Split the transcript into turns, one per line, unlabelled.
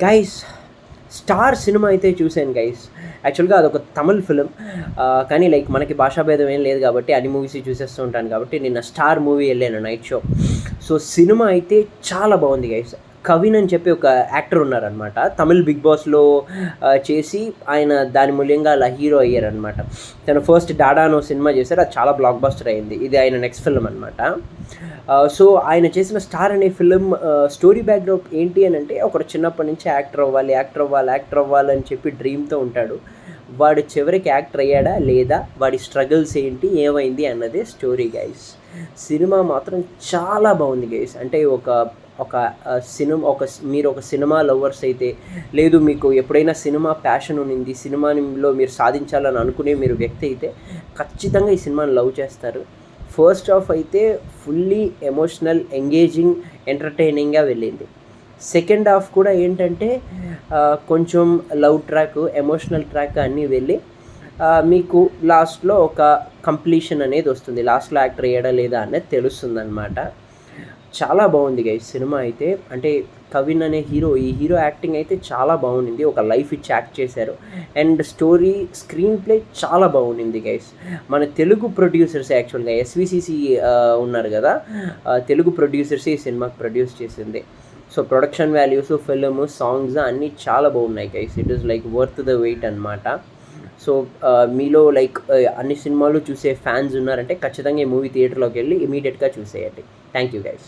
Guys, 'star' cinema అయితే చూసాను guys. యాక్చువల్‌గా అదొక తమిళ్ ఫిల్మ్. కానీ లైక్ మనకి భాషా భేదం ఏం లేదు కాబట్టి అన్ని మూవీస్ చూసేస్తూ ఉంటాను కాబట్టి నిన్న 'స్టార్' మూవీ ఎళ్ళాను నైట్ షో. సో సినిమా అయితే చాలా బాగుంది గైస్. కవిన్ అని చెప్పి ఒక యాక్టర్ ఉన్నారనమాట. తమిళ్ 'బిగ్ బాస్‌లో' చేసి ఆయన దాని మూల్యంగా అలా హీరో అయ్యారనమాట. తను ఫస్ట్ 'డాడా' అనో సినిమా చేశారు. అది చాలా బ్లాక్ బస్టర్ అయింది. ఇది ఆయన నెక్స్ట్ ఫిల్మ్ అనమాట. సో ఆయన చేసిన 'స్టార్' అనే ఫిల్మ్ స్టోరీ బ్యాక్‌డ్రాప్ ఏంటి అనంటే, ఒకడు చిన్నప్పటి నుంచి యాక్టర్ అవ్వాలి, యాక్టర్ అవ్వాలి, యాక్టర్ అవ్వాలని చెప్పి డ్రీమ్‌తో ఉంటాడు. వాడు చివరికి యాక్టర్ అయ్యాడా లేదా, వాడి స్ట్రగుల్స్ ఏంటి, ఏమైంది అన్నదే స్టోరీ గైస్. సినిమా మాత్రం చాలా బాగుంది గైస్. అంటే ఒక ఒక సినిమా మీరు ఒక సినిమా లవర్స్ అయితే, లేదు మీకు ఎప్పుడైనా సినిమా ప్యాషన్ ఉన్నింది, సినిమాలో మీరు సాధించాలని అనుకునే మీరు వ్యక్తి అయితే ఖచ్చితంగా ఈ సినిమాని లవ్ చేస్తారు. ఫస్ట్ హాఫ్ అయితే ఫుల్లీ ఎమోషనల్, ఎంగేజింగ్, ఎంటర్టైనింగ్గా వెళ్ళింది. సెకండ్ హాఫ్ కూడా ఏంటంటే కొంచెం లవ్ ట్రాక్, ఎమోషనల్ ట్రాక్ అన్నీ వెళ్ళి మీకు లాస్ట్లో ఒక కంప్లీషన్ అనేది వస్తుంది. లాస్ట్లో యాక్టర్ అయ్యాడా లేదా అనేది తెలుస్తుందన్నమాట. చాలా బాగుంది గైస్ సినిమా అయితే. అంటే కవిన్ అనే ఈ హీరో యాక్టింగ్ అయితే చాలా బాగుండింది. ఒక లైఫ్ ఇచ్చి యాక్ట్ చేశారు. అండ్ స్టోరీ, స్క్రీన్ ప్లే చాలా బాగుండింది గైస్. మన తెలుగు ప్రొడ్యూసర్స్ యాక్చువల్గా ఎస్విసిసి ఉన్నారు కదా, తెలుగు ప్రొడ్యూసర్స్ ఈ సినిమాకి ప్రొడ్యూస్ చేసింది. So production values, film, songs అన్నీ చాలా బాగున్నాయి guys. It is like worth the wait అనమాట. సో మీలో లైక్ అన్ని సినిమాలు చూసే ఫ్యాన్స్ ఉన్నారంటే ఖచ్చితంగా ఈ మూవీ థియేటర్లోకి వెళ్ళి ఇమీడియట్గా చూసేయండి. Thank you guys.